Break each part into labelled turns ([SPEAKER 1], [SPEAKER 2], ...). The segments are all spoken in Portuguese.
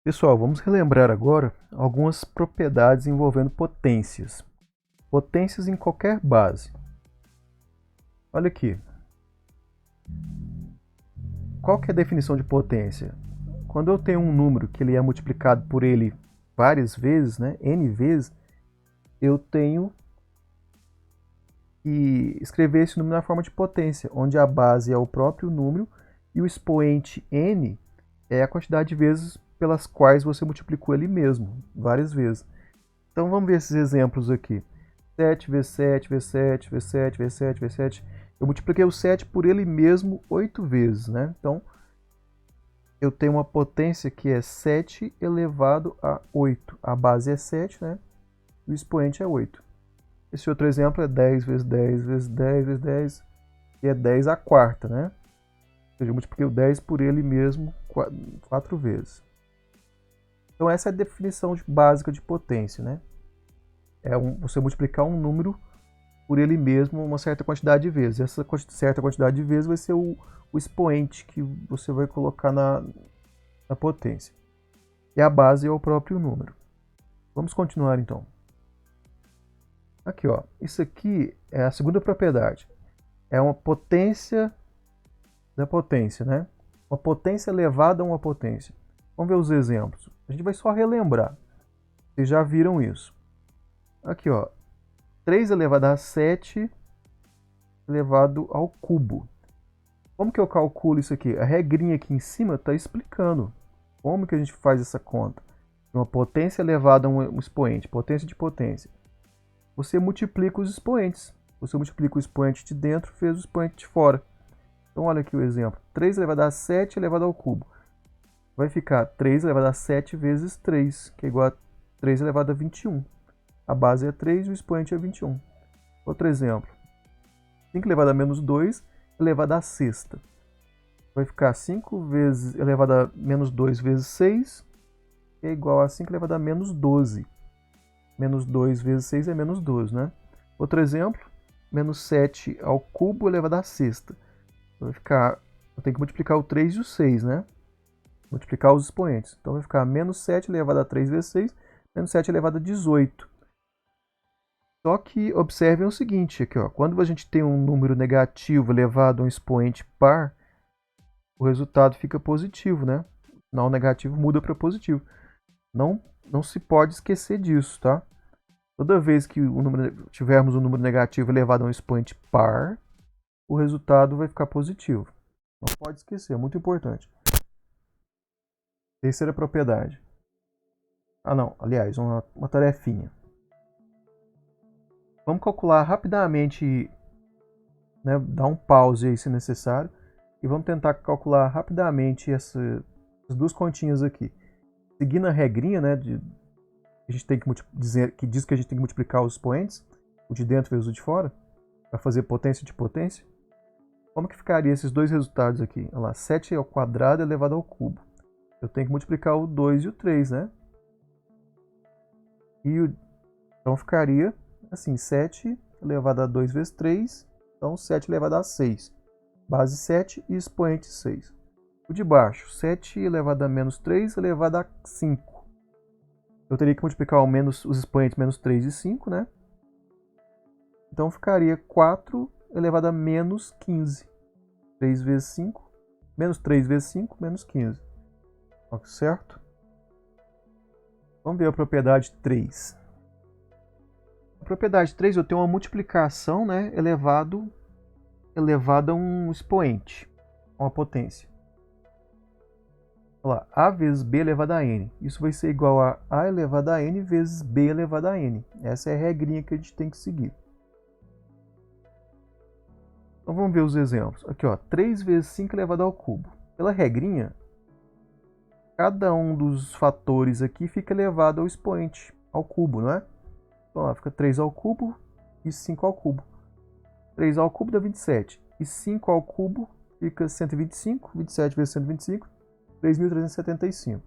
[SPEAKER 1] Pessoal, vamos relembrar agora algumas propriedades envolvendo potências. Potências em qualquer base. Olha aqui. Qual que é a definição de potência? Quando eu tenho um número que ele é multiplicado por ele várias vezes, né, n vezes, eu tenho que escrever esse número na forma de potência, onde a base é o próprio número e o expoente n é a quantidade de vezes pelas quais você multiplicou ele mesmo, várias vezes. Então vamos ver esses exemplos aqui. 7 vezes 7, vezes 7, vezes 7, vezes 7, vezes 7. Eu multipliquei o 7 por ele mesmo 8 vezes, né? Então, eu tenho uma potência que é 7 elevado a 8. A base é 7, né? E o expoente é 8. Esse outro exemplo é 10 vezes 10 vezes 10 vezes 10, que é 10 a quarta, né? Ou seja, eu multipliquei o 10 por ele mesmo 4 vezes. Então, essa é a definição básica de potência, né? Você multiplicar um número por ele mesmo uma certa quantidade de vezes. Essa certa quantidade de vezes vai ser o expoente que você vai colocar na potência. E a base é o próprio número. Vamos continuar então. Aqui, ó. Isso aqui é a segunda propriedade. É uma potência da potência, né? Uma potência elevada a uma potência. Vamos ver os exemplos. A gente vai só relembrar. Vocês já viram isso. Aqui, ó. 3 elevado a 7 elevado ao cubo. Como que eu calculo isso aqui? A regrinha aqui em cima está explicando como que a gente faz essa conta. Uma potência elevada a um expoente, potência de potência. Você multiplica os expoentes. Você multiplica o expoente de dentro vezes o expoente de fora. Então olha aqui o exemplo. 3 elevado a 7 elevado ao cubo. Vai ficar 3 elevado a 7 vezes 3, que é igual a 3 elevado a 21. A base é 3 e o expoente é 21. Outro exemplo. 5 elevado a menos 2 elevado à sexta. Vai ficar 5 vezes elevado a menos 2 vezes 6, que é igual a 5 elevado a menos 12. Menos 2 vezes 6 é menos 12, né? Outro exemplo, menos 7 ao cubo elevado à sexta. Vai ficar, eu tenho que multiplicar o 3 e o 6, né? Multiplicar os expoentes. Então vai ficar menos 7 elevado a 3 vezes 6, menos 7 elevado a 18. Só que observem o seguinte, aqui, ó, quando a gente tem um número negativo elevado a um expoente par, o resultado fica positivo, né? O sinal negativo muda para positivo. Não se pode esquecer disso, tá? Toda vez que tivermos um número negativo elevado a um expoente par, o resultado vai ficar positivo. Não pode esquecer, é muito importante. Terceira propriedade. Ah, não, aliás, uma tarefinha. Vamos calcular rapidamente, né, dar um pause aí se necessário, e vamos tentar calcular rapidamente essas duas continhas aqui. Seguindo a regrinha, né, a gente tem que diz que a gente tem que multiplicar os expoentes, o de dentro vezes o de fora, para fazer potência de potência. Como que ficaria esses dois resultados aqui? Olha lá, 7 ao quadrado elevado ao cubo. Eu tenho que multiplicar o 2 e o 3, né? Então ficaria assim, 7 elevado a 2 vezes 3, então 7 elevado a 6. Base 7 e expoente 6. O de baixo, 7 elevado a menos 3 elevado a 5. Eu teria que multiplicar os expoentes menos 3 e 5, né? Então ficaria 4 elevado a menos 15. 3 vezes 5, menos 3 vezes 5, menos 15. Certo? Vamos ver a propriedade 3. A propriedade 3 eu tenho uma multiplicação, né, elevado a um expoente, uma potência. Olha lá, a vezes b elevado a n. Isso vai ser igual a elevado a n vezes b elevado a n. Essa é a regrinha que a gente tem que seguir. Então vamos ver os exemplos. Aqui, ó, 3 vezes 5 elevado ao cubo. Pela regrinha, cada um dos fatores aqui fica elevado ao expoente, ao cubo, não é? Então lá fica 3 ao cubo e 5 ao cubo. 3 ao cubo dá 27. E 5 ao cubo fica 125. 27 vezes 125, 3.375.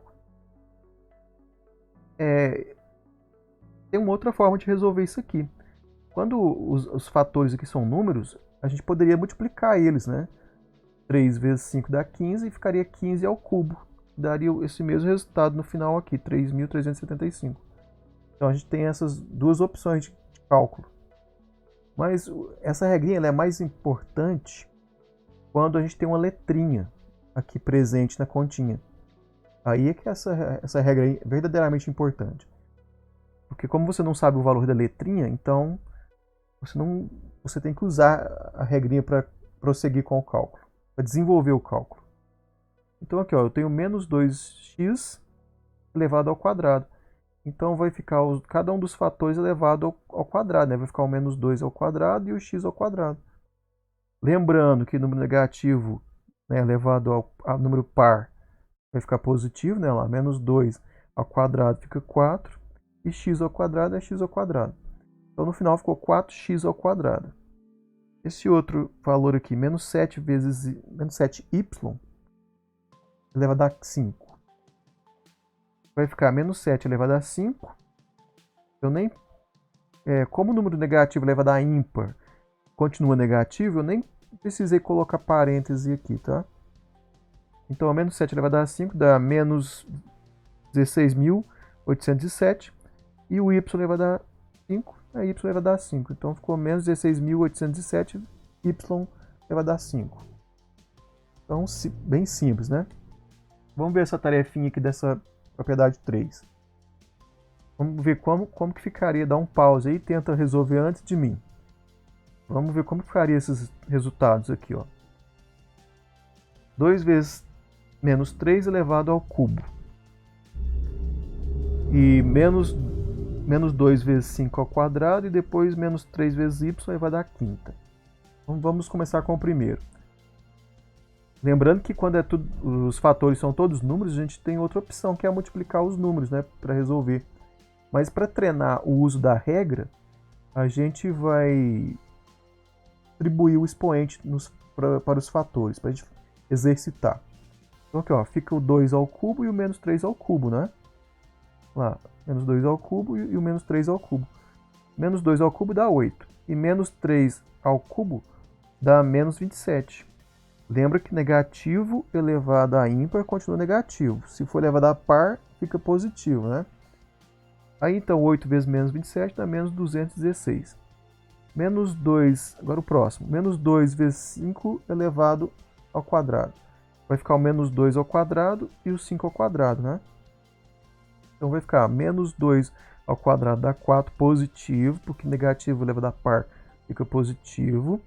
[SPEAKER 1] Tem uma outra forma de resolver isso aqui. Quando os fatores aqui são números, a gente poderia multiplicar eles, né? 3 vezes 5 dá 15 e ficaria 15 ao cubo. daria esse mesmo resultado no final aqui, 3.375. Então a gente tem essas duas opções de cálculo. Mas essa regrinha ela é mais importante quando a gente tem uma letrinha aqui presente na continha. Aí é que essa regra é verdadeiramente importante. Porque como você não sabe o valor da letrinha, então você tem que usar a regrinha para prosseguir com o cálculo, para desenvolver o cálculo. Então aqui, ó, eu tenho menos 2x elevado ao quadrado. Então vai ficar cada um dos fatores elevado ao quadrado, né? Vai ficar o menos 2 ao quadrado e o x ao quadrado. Lembrando que número negativo, né, elevado ao número par vai ficar positivo, né? Lá, menos 2 ao quadrado fica 4 e x ao quadrado é x ao quadrado. Então no final ficou 4x ao quadrado. Esse outro valor aqui, menos 7 vezes menos 7y, elevado a 5. Vai ficar menos 7 elevado a 5. Eu nem, como o número negativo elevado a ímpar continua negativo, eu nem precisei colocar parêntese aqui, tá? Então, menos 7 elevado a 5 dá menos 16.807. E o y elevado a 5 é y elevado a 5. Então, ficou menos 16.807 y elevado a 5. Então, bem simples, né? Vamos ver essa tarefinha aqui dessa propriedade 3. Vamos ver como que ficaria. Dá um pause aí e tenta resolver antes de mim. Vamos ver como ficaria esses resultados aqui, ó. 2 vezes menos 3 elevado ao cubo. E menos 2 vezes 5 ao quadrado e depois menos 3 vezes y elevado à quinta. Então vamos começar com o primeiro. Lembrando que quando os fatores são todos números, a gente tem outra opção, que é multiplicar os números, né, para resolver. Mas para treinar o uso da regra, a gente vai distribuir o expoente para os fatores, para a gente exercitar. Então aqui, ó, fica o 2 ao cubo e o menos 3 ao cubo, né? Lá, menos 2 ao cubo e o menos 3 ao cubo. Menos 2 ao cubo dá 8. E menos 3 ao cubo dá menos 27. Lembra que negativo elevado a ímpar continua negativo. Se for elevado a par, fica positivo, né? Aí então 8 vezes menos 27 dá menos 216. Menos 2, agora o próximo. Menos 2 vezes 5 elevado ao quadrado. Vai ficar o menos 2 ao quadrado e o 5 ao quadrado, né? Então vai ficar menos 2 ao quadrado dá 4 positivo, porque negativo elevado a par fica positivo.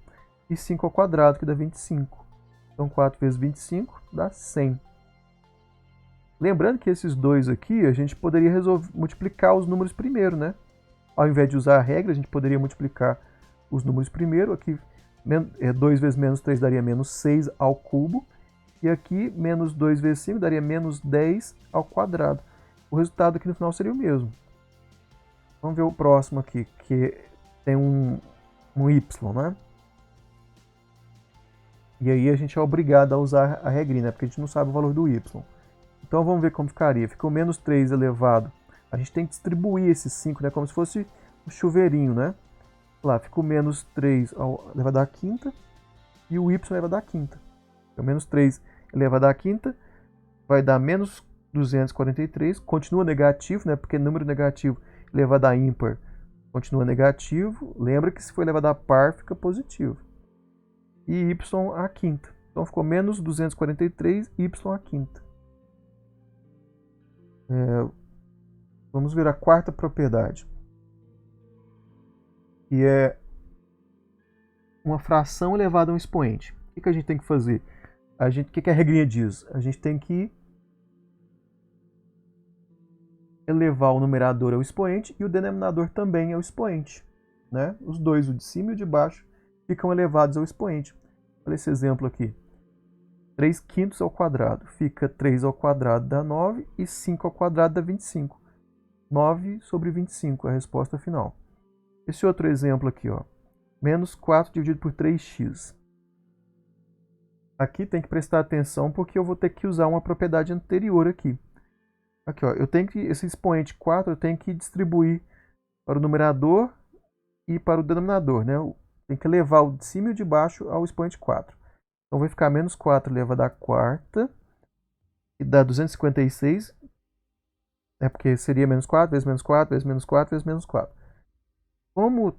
[SPEAKER 1] E 5 ao quadrado, que dá 25. Então 4 vezes 25 dá 100. Lembrando que esses dois aqui, a gente poderia multiplicar os números primeiro, né? Ao invés de usar a regra, a gente poderia multiplicar os números primeiro. Aqui 2 vezes menos 3 daria menos 6 ao cubo. E aqui menos 2 vezes 5 daria menos 10 ao quadrado. O resultado aqui no final seria o mesmo. Vamos ver o próximo aqui, que tem um y, né? E aí a gente é obrigado a usar a regrinha, né? Porque a gente não sabe o valor do y. Então vamos ver como ficaria. Ficou menos 3 elevado. A gente tem que distribuir esse 5, né? Como se fosse um chuveirinho, né? Lá, ficou menos 3 elevado à quinta. E o y elevado à quinta. Então menos 3 elevado à quinta vai dar menos 243. Continua negativo, né? Porque número negativo elevado a ímpar continua negativo. Lembra que se for elevado a par, fica positivo. E y à quinta. Então ficou menos 243 y à quinta. Vamos ver a quarta propriedade. Que é uma fração elevada a um expoente. O que a gente tem que fazer? O que a regrinha diz? A gente tem que elevar o numerador ao expoente e o denominador também ao expoente, né? Os dois, o de cima e o de baixo, ficam elevados ao expoente. Olha esse exemplo aqui. 3 quintos ao quadrado. Fica 3 ao quadrado dá 9 e 5 ao quadrado dá 25. 9 sobre 25 é a resposta final. Esse outro exemplo aqui, ó. Menos 4 dividido por 3x. Aqui tem que prestar atenção porque eu vou ter que usar uma propriedade anterior aqui. Aqui, ó, esse expoente 4 eu tenho que distribuir para o numerador e para o denominador, né? Tem que levar o de cima e o de baixo ao expoente 4. Então vai ficar menos 4 elevado à quarta que dá 256, porque seria menos 4 vezes menos 4 vezes menos 4 vezes menos 4. Como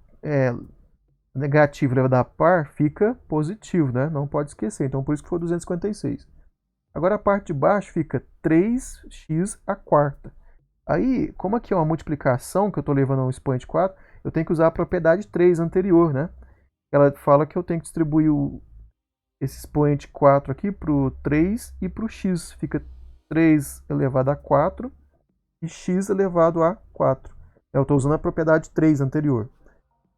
[SPEAKER 1] negativo elevado a par, fica positivo, né? Não pode esquecer, então por isso que foi 256. Agora a parte de baixo fica 3x à quarta. Aí, como aqui é uma multiplicação, que eu estou levando a um expoente 4, eu tenho que usar a propriedade 3 anterior, né? Ela fala que eu tenho que distribuir esse expoente 4 aqui para o 3 e para o x. Fica 3 elevado a 4 e x elevado a 4. Eu estou usando a propriedade 3 anterior.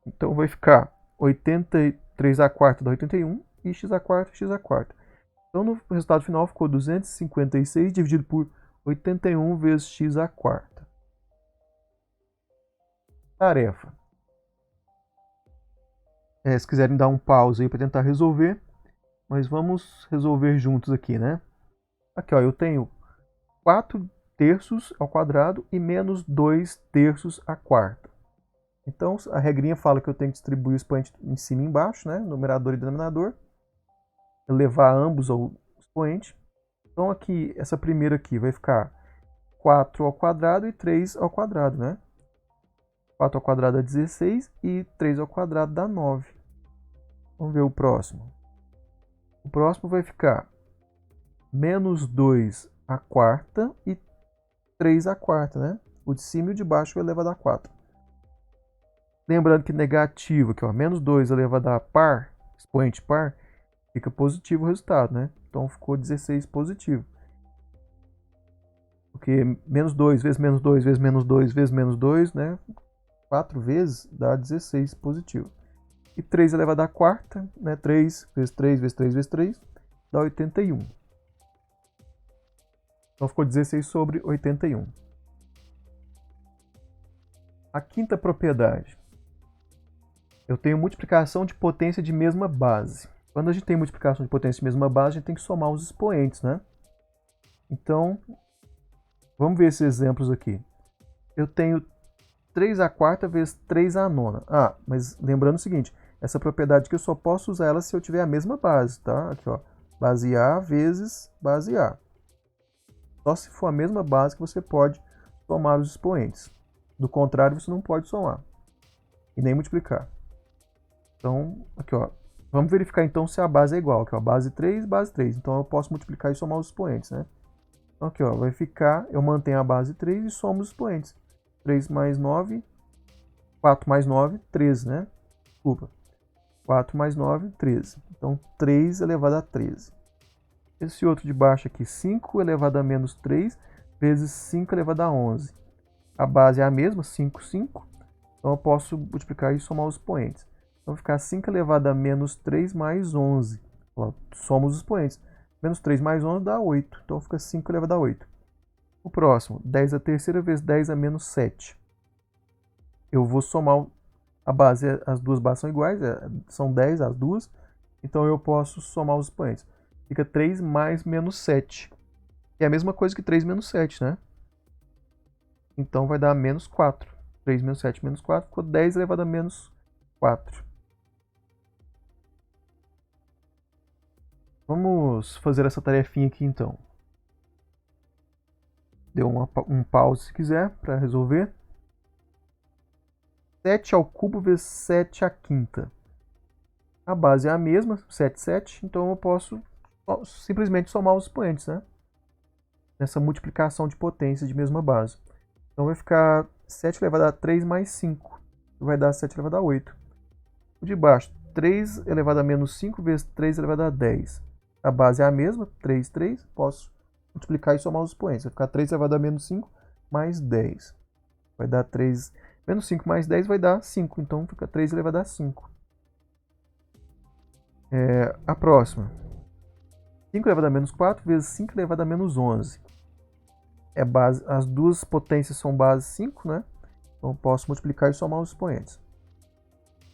[SPEAKER 1] Então vai ficar 83 a quarta dá 81 e x a quarta, x a quarta. Então no resultado final ficou 256 dividido por 81 vezes x à quarta. Tarefa. Se quiserem dar um pause aí para tentar resolver, mas vamos resolver juntos aqui, né? Aqui, ó, eu tenho 4 terços ao quadrado e menos 2 terços à quarta. Então a regrinha fala que eu tenho que distribuir o expoente em cima e embaixo, né? Numerador e denominador. Levar ambos ao expoente. Então aqui, essa primeira aqui vai ficar 4 ao quadrado e 3 ao quadrado, né? 4 ao quadrado dá 16 e 3 ao quadrado dá 9. Vamos ver o próximo. O próximo vai ficar menos 2 à quarta e 3 à quarta, né? O de cima e o de baixo elevado a 4. Lembrando que negativo, aqui, ó, menos 2 elevado a par, expoente par, fica positivo o resultado, né? Então ficou 16 positivo. Porque menos 2 vezes menos 2 vezes menos 2 vezes menos 2, né? 4 vezes dá 16 positivo. E 3 elevado a quarta, né? 3 vezes 3 vezes 3 vezes 3 dá 81. Então ficou 16 sobre 81. A quinta propriedade. Eu tenho multiplicação de potência de mesma base. Quando a gente tem multiplicação de potência de mesma base, a gente tem que somar os expoentes, né? Então, vamos ver esses exemplos aqui. Eu tenho 3 à quarta vezes 3 à nona. Mas lembrando o seguinte, essa propriedade aqui eu só posso usar ela se eu tiver a mesma base, tá? Aqui, ó, base A vezes base A. Só se for a mesma base que você pode somar os expoentes. Do contrário, você não pode somar. E nem multiplicar. Então, aqui, ó. Vamos verificar então se a base é igual. Aqui, ó, base 3, base 3. Então eu posso multiplicar e somar os expoentes, né? Então, aqui, ó, vai ficar, eu mantenho a base 3 e somo os expoentes. 3 mais 9, 4 mais 9, 13, né? Desculpa. 4 mais 9, 13. Então, 3 elevado a 13. Esse outro de baixo aqui, 5 elevado a menos 3, vezes 5 elevado a 11. A base é a mesma, 5, 5. Então, eu posso multiplicar e somar os expoentes. Então, vai ficar 5 elevado a menos 3 mais 11. Somos os expoentes. Menos 3 mais 11 dá 8. Então, fica 5 elevado a 8. O próximo, 10 a terceira vezes 10 a menos 7. Eu vou somar a base, as duas bases são iguais, são 10 as duas. Então, eu posso somar os expoentes. Fica 3 mais menos 7. É a mesma coisa que 3 menos 7, né? Então, vai dar menos 4. 3 menos 7 menos 4, ficou 10 elevado a menos 4. Vamos fazer essa tarefinha aqui, então. Deu um pause se quiser para resolver. 7 ao cubo vezes 7 à quinta. A base é a mesma, 7, 7, então eu posso simplesmente somar os expoentes, né? Nessa multiplicação de potência de mesma base. Então vai ficar 7 elevado a 3 mais 5. Vai dar 7 elevado a 8. O de baixo, 3 elevado a menos 5 vezes 3 elevado a 10. A base é a mesma, 3, 3. Posso multiplicar e somar os expoentes. Vai ficar 3 elevado a menos 5 mais 10. Vai dar 3... Menos 5 mais 10 vai dar 5. Então fica 3 elevado a 5. A próxima. 5 elevado a menos 4 vezes 5 elevado a menos 11. As duas potências são base 5, né? Então eu posso multiplicar e somar os expoentes.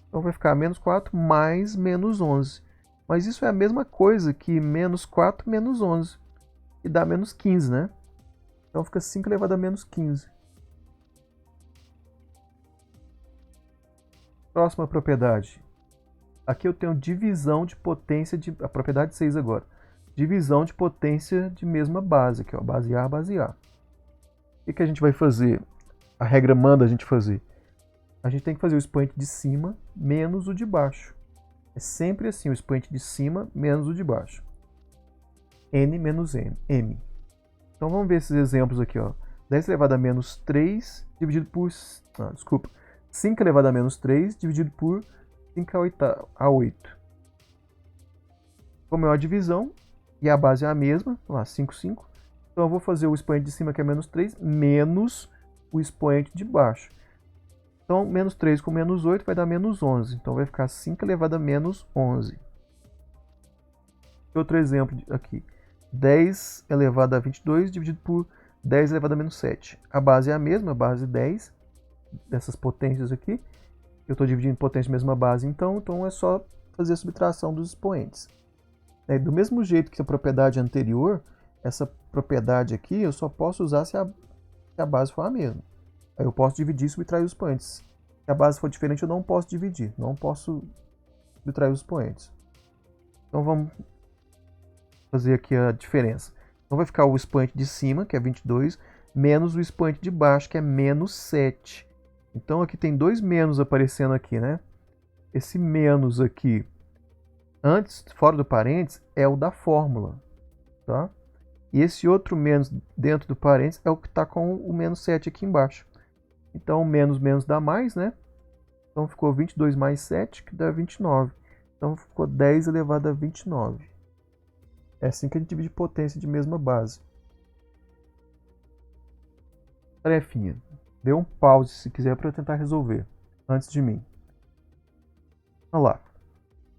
[SPEAKER 1] Então vai ficar menos 4 mais menos 11. Mas isso é a mesma coisa que menos 4 menos 11. E dá menos 15, né? Então fica 5 elevado a menos 15. Próxima propriedade. Aqui eu tenho divisão de potência, a propriedade 6 agora. divisão de potência de mesma base, aqui, ó, base A, base A. O que a gente vai fazer? A regra manda a gente fazer. A gente tem que fazer o expoente de cima menos o de baixo. É sempre assim, o expoente de cima menos o de baixo. N menos M. Então vamos ver esses exemplos aqui, ó. 10 elevado a menos 3 dividido por... 5 elevado a menos 3 dividido por 5 a 8. Como é uma divisão, e a base é a mesma, vamos lá, 5, 5. Então eu vou fazer o expoente de cima, que é menos 3, menos o expoente de baixo. Então, menos 3 com menos 8 vai dar menos 11. Então vai ficar 5 elevado a menos 11. Outro exemplo aqui. 10 elevado a 22 dividido por 10 elevado a menos 7. A base é a mesma, a base 10, dessas potências aqui. Eu estou dividindo potência mesma base, então é só fazer a subtração dos expoentes. Do mesmo jeito que a propriedade anterior, essa propriedade aqui eu só posso usar se a base for a mesma. Aí eu posso dividir e subtrair os expoentes. Se a base for diferente, eu não posso dividir, não posso subtrair os expoentes. Então vamos fazer aqui a diferença. Então vai ficar o expoente de cima, que é 22, menos o expoente de baixo, que é menos 7. Então aqui tem dois menos aparecendo aqui, né? Esse menos aqui, antes, fora do parênteses, é o da fórmula, tá? E esse outro menos dentro do parênteses é o que está com o menos 7 aqui embaixo. Então, menos menos dá mais, né? Então ficou 22 mais 7, que dá 29. Então ficou 10 elevado a 29. É assim que a gente divide potência de mesma base. Tarefinha. Dê um pause se quiser para eu tentar resolver, antes de mim. Olha lá.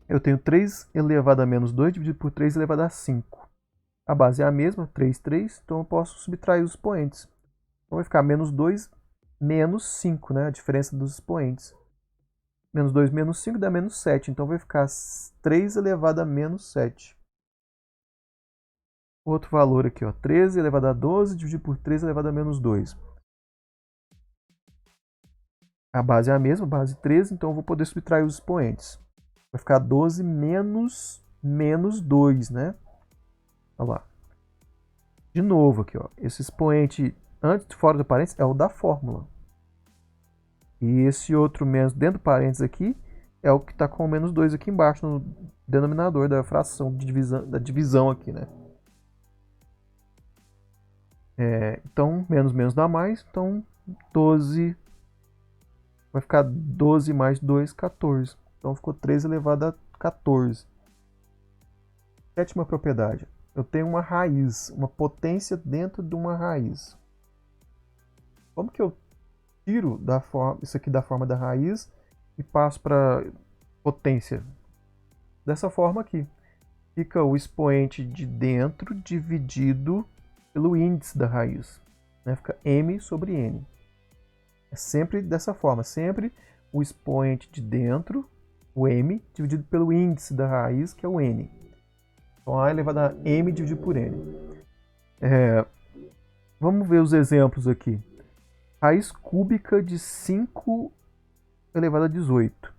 [SPEAKER 1] Eu tenho 3 elevado a menos 2 dividido por 3 elevado a 5. A base é a mesma, 3, 3, então eu posso subtrair os expoentes. Então vai ficar menos 2 menos 5, né? A diferença dos expoentes. Menos 2 menos 5 dá menos 7, então vai ficar 3 elevado a menos 7. Outro valor aqui, ó, 13 elevado a 12 dividido por 3 elevado a menos 2. A base é a mesma, base 13, então eu vou poder subtrair os expoentes. Vai ficar 12 menos 2, né? Olha lá. De novo aqui, ó, esse expoente antes de fora do parênteses é o da fórmula. E esse outro menos dentro do parênteses aqui é o que está com o menos 2 aqui embaixo no denominador da fração de divisão, da divisão aqui, né? Então, menos menos dá mais, então 12 vai ficar 12 mais 2, 14. Então ficou 3 elevado a 14. Sétima propriedade. Eu tenho uma raiz, uma potência dentro de uma raiz. Como que eu tiro isso aqui da forma da raiz e passo para potência? Dessa forma aqui. Fica o expoente de dentro dividido pelo índice da raiz. Né? Fica m sobre n. É sempre dessa forma. Sempre o expoente de dentro, o m, dividido pelo índice da raiz, que é o n. Então, a elevado a m dividido por n. Vamos ver os exemplos aqui. Raiz cúbica de 5 elevado a 18.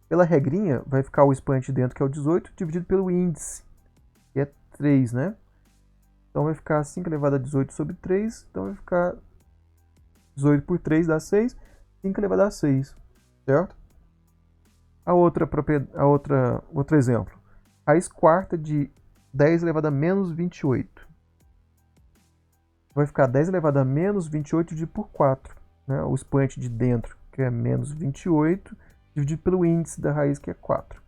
[SPEAKER 1] Pela regrinha, vai ficar o expoente de dentro, que é o 18, dividido pelo índice, que é 3, né? Então vai ficar 5 elevado a 18 sobre 3. Então vai ficar 18 por 3 dá 6. 5 elevado a 6. Certo? Outro exemplo. Raiz quarta de 10 elevado a menos 28. Vai ficar 10 elevado a menos 28 dividido por 4. Né? O expoente de dentro, que é menos 28, dividido pelo índice da raiz, que é 4.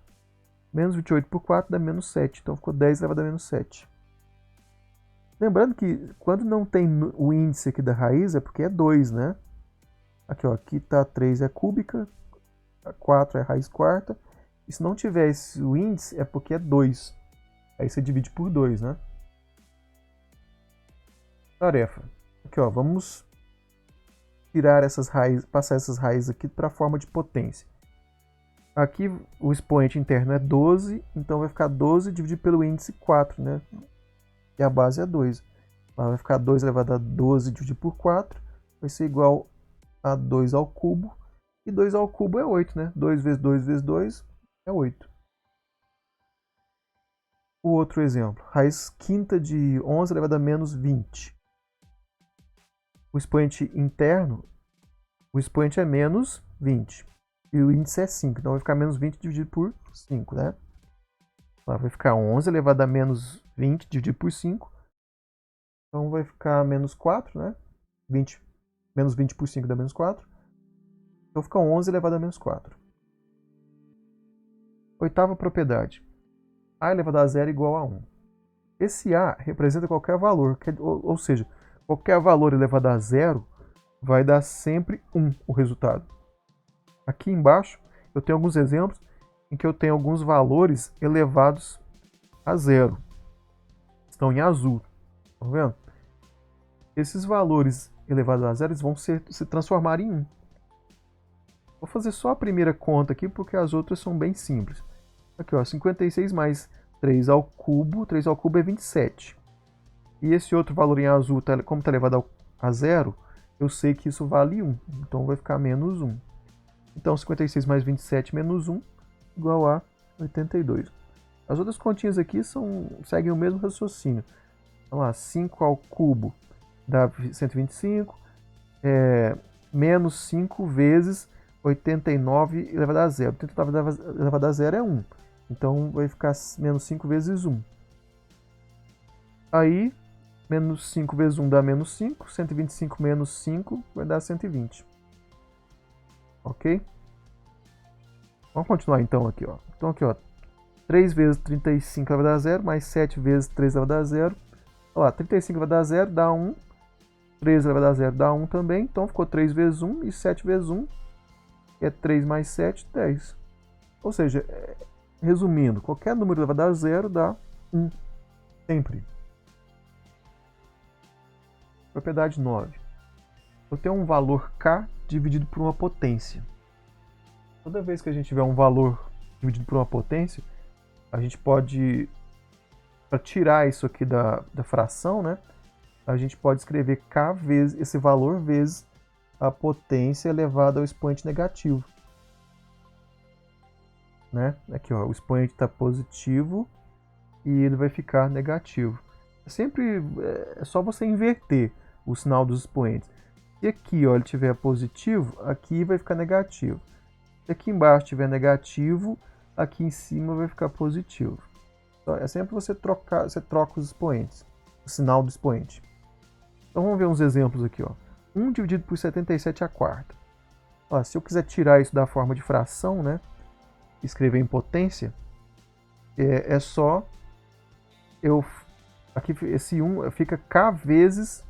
[SPEAKER 1] Menos 28 por 4 dá menos 7. Então ficou 10 elevado a menos 7. Lembrando que quando não tem o índice aqui da raiz é porque é 2, né? Aqui, ó, aqui tá 3 é cúbica, a 4 é raiz quarta. E se não tiver o índice é porque é 2. Aí você divide por 2, né? Tarefa. Aqui, ó, vamos tirar essas raízes, passar essas raízes aqui para a forma de potência. Aqui o expoente interno é 12, então vai ficar 12 dividido pelo índice 4, né? E a base é 2. Vai ficar 2 elevado a 12 dividido por 4. Vai ser igual a 2 ao cubo. E 2 ao cubo é 8, né? 2 vezes 2 vezes 2 é 8. O outro exemplo, raiz quinta de 11 elevado a menos 20. O expoente interno, o expoente é menos 20. E o índice é 5, então vai ficar menos 20 dividido por 5, né? Vai ficar 11 elevado a menos 20 dividido por 5. Então vai ficar menos 4, né? Menos 20 por 5 dá menos 4. Então fica 11 elevado a menos 4. Oitava propriedade. A elevado a zero é igual a 1. Esse A representa qualquer valor, ou seja, qualquer valor elevado a zero vai dar sempre 1 o resultado. Aqui embaixo eu tenho alguns exemplos em que eu tenho alguns valores elevados a zero. Estão em azul. Estão vendo? Esses valores elevados a zero vão se transformar em 1. Vou fazer só a primeira conta aqui, porque as outras são bem simples. Aqui, ó, 56 mais 3 ao cubo. 3 ao cubo é 27. E esse outro valor em azul, como está elevado a zero, eu sei que isso vale 1. Então vai ficar menos 1. Então 56 mais 27 menos 1 igual a 82. As outras continhas aqui seguem o mesmo raciocínio. Vamos lá, 5 ao cubo dá 125. Menos 5 vezes 89 elevado a zero. 89 elevado a zero é 1. Então vai ficar menos 5 vezes 1. Aí, menos 5 vezes 1 dá menos 5. 125 menos 5 vai dar 120. Ok? Vamos continuar então aqui, ó. Então aqui, ó. 3 vezes 35 elevado a zero, mais 7 vezes 3 elevado a zero. Olha lá, 35 elevado a zero dá 1. 3 elevado a zero dá 1 também. Então ficou 3 vezes 1 e 7 vezes 1. Que é 3 mais 7, 10. Ou seja, resumindo, qualquer número elevado a zero dá 1. Sempre. Propriedade 9. Eu tenho um valor k dividido por uma potência. Toda vez que a gente tiver um valor dividido por uma potência, a gente pode, para tirar isso aqui da fração, né? A gente pode escrever k vezes esse valor vezes a potência elevada ao expoente negativo. Né? Aqui, ó, o expoente está positivo e ele vai ficar negativo. É só você inverter o sinal dos expoentes. Se aqui, ó, ele tiver positivo, aqui vai ficar negativo. Se aqui embaixo tiver negativo, aqui em cima vai ficar positivo. Então, é sempre você troca os expoentes, o sinal do expoente. Então vamos ver uns exemplos aqui, ó. 1 dividido por 77 a quarta. Ó, se eu quiser tirar isso da forma de fração, né, escrever em potência, é só aqui esse 1 fica k vezes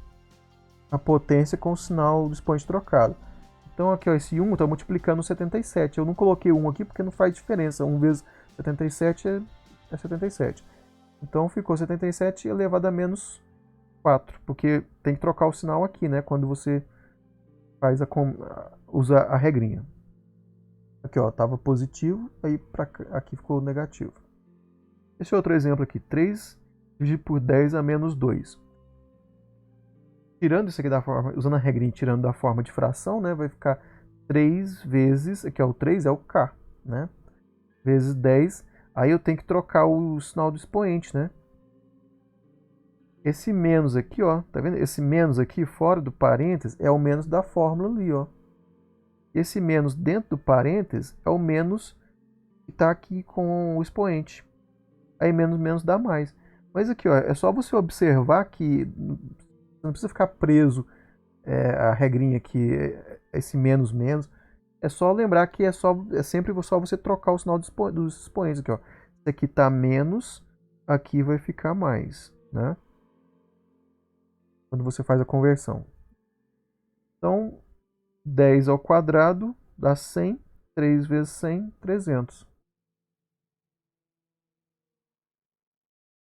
[SPEAKER 1] a potência com o sinal do expoente trocado. Então aqui, ó, esse 1 está multiplicando 77. Eu não coloquei 1 aqui porque não faz diferença. 1 vezes 77 é 77. Então ficou 77 elevado a menos 4, porque tem que trocar o sinal aqui, né, quando você usa a regrinha. Aqui, ó, estava positivo, aí aqui ficou negativo. Esse outro exemplo aqui, 3 dividido por 10 a menos 2. Tirando isso aqui da forma, usando a regrinha, tirando da forma de fração, né, vai ficar 3 vezes, aqui ó, o 3 é o k, né, vezes 10. Aí eu tenho que trocar o sinal do expoente, né. Esse menos aqui, ó, tá vendo? Esse menos aqui fora do parênteses é o menos da fórmula ali, ó. Esse menos dentro do parênteses é o menos que está aqui com o expoente. Aí menos dá mais. Mas aqui, ó, é só você observar que não precisa ficar preso a regrinha aqui, esse menos. É só lembrar que é sempre só você trocar o sinal dos expoentes aqui, ó. Esse aqui está menos, aqui vai ficar mais, né? Quando você faz a conversão. Então, 10 ao quadrado dá 100. 3 vezes 100, 300.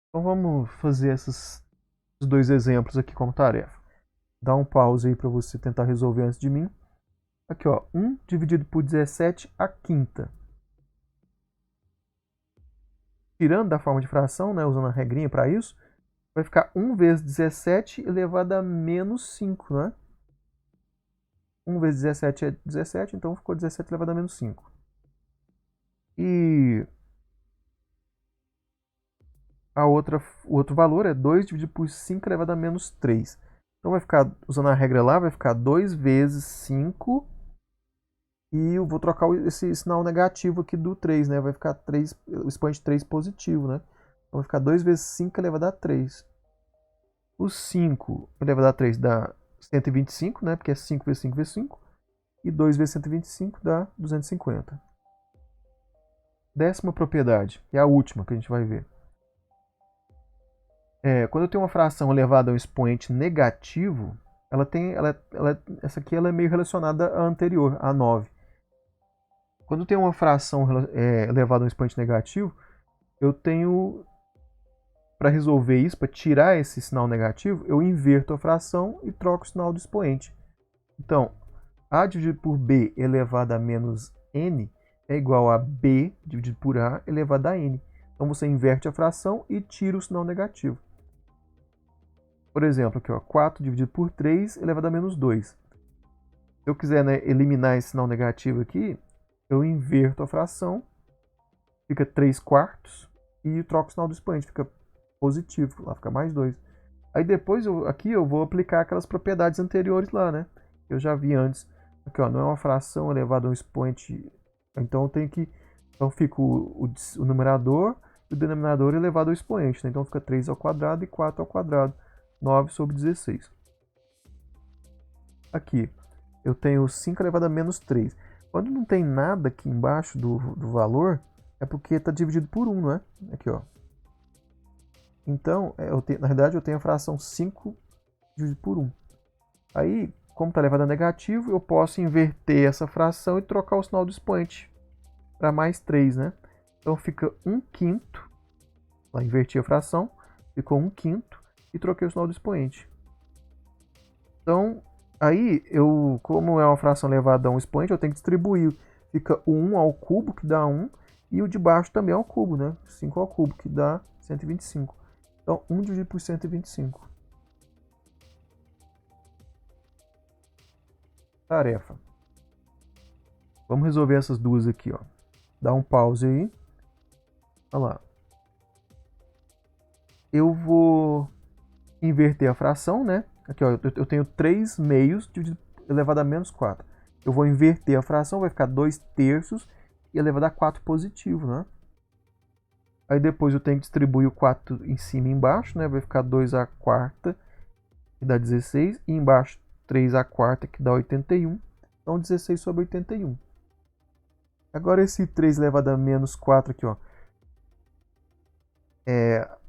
[SPEAKER 1] Então vamos fazer esses dois exemplos aqui como tarefa. Dá um pause aí para você tentar resolver antes de mim. Aqui, ó, 1 dividido por 17 a quinta. Tirando da forma de fração, né, usando a regrinha para isso, vai ficar 1 vezes 17 elevado a menos 5, né? 1 vezes 17 é 17, então ficou 17 elevado a menos 5. E o outro valor é 2 dividido por 5 elevado a menos 3. Então vai ficar, usando a regra lá, vai ficar 2 vezes 5. E eu vou trocar esse sinal negativo aqui do 3, né? Vai ficar 3, o expoente 3 positivo, né? Então vai ficar 2 vezes 5 elevado a 3. O 5 elevado a 3 dá 125, né? Porque é 5 vezes 5 vezes 5. E 2 vezes 125 dá 250. Décima propriedade, que é a última que a gente vai ver. Quando eu tenho uma fração elevada a um expoente negativo, essa aqui ela é meio relacionada à anterior, a 9. Quando eu tenho uma fração elevada a um expoente negativo, eu tenho, para resolver isso, para tirar esse sinal negativo, eu inverto a fração e troco o sinal do expoente. Então, A dividido por B elevado a menos N é igual a B dividido por A elevado a N. Então você inverte a fração e tira o sinal negativo. Por exemplo, aqui, ó, 4 dividido por 3 elevado a menos 2. Se eu quiser, né, eliminar esse sinal negativo aqui, eu inverto a fração, fica 3 quartos, e troco o sinal do expoente, fica positivo, lá fica mais 2. Aí depois, aqui eu vou aplicar aquelas propriedades anteriores lá, né? Eu já vi antes. Aqui, ó, não é uma fração elevada a um expoente, então eu tenho que... Então fica o numerador e o denominador elevado ao expoente, né? Então fica 3 ao quadrado e 4 ao quadrado, 9 sobre 16. Aqui, eu tenho 5 elevado a menos 3. Quando não tem nada aqui embaixo do valor, é porque está dividido por 1, não é? Aqui, ó. Então, na verdade, eu tenho a fração 5 dividido por 1. Aí, como está elevado a negativo, eu posso inverter essa fração e trocar o sinal do expoente para mais 3, né? Então fica 1/5. Lá inverti a fração, ficou 1/5 e troquei o sinal do expoente. Então, aí, como é uma fração elevada a um expoente, eu tenho que distribuir. Fica o 1 ao cubo, que dá 1, e o de baixo também ao cubo, né? 5 ao cubo, que dá 125. Então, 1 dividido por 125. Tarefa. Vamos resolver essas duas aqui, ó. Dá um pause aí. Olha lá. Eu vou inverter a fração, né? Aqui, ó, eu tenho 3 meios elevado a menos 4. Eu vou inverter a fração, vai ficar 2 terços e elevado a 4 positivo, né? Aí depois eu tenho que distribuir o 4 em cima e embaixo, né? Vai ficar 2 à quarta, que dá 16. E embaixo 3 à quarta, que dá 81. Então 16 sobre 81. Agora esse 3 elevado a menos 4 aqui, ó.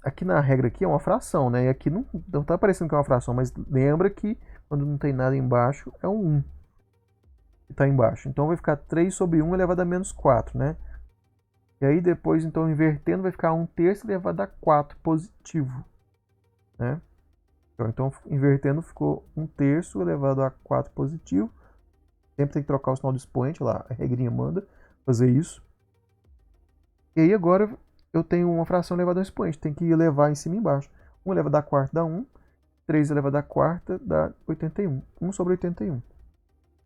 [SPEAKER 1] Aqui na regra aqui é uma fração, né? E aqui não está aparecendo que é uma fração, mas lembra que quando não tem nada embaixo é um 1 que está embaixo. Então vai ficar 3 sobre 1 elevado a menos 4, né? E aí depois, então, invertendo, vai ficar 1 terço elevado a 4 positivo, né? Então, invertendo, ficou 1 terço elevado a 4 positivo. Sempre tem que trocar o sinal do expoente, lá, a regrinha manda fazer isso. E aí agora eu tenho uma fração elevada ao expoente, tem que elevar em cima e embaixo. 1 elevado a quarta dá 1, 3 elevado a quarta dá 81. 1 sobre 81.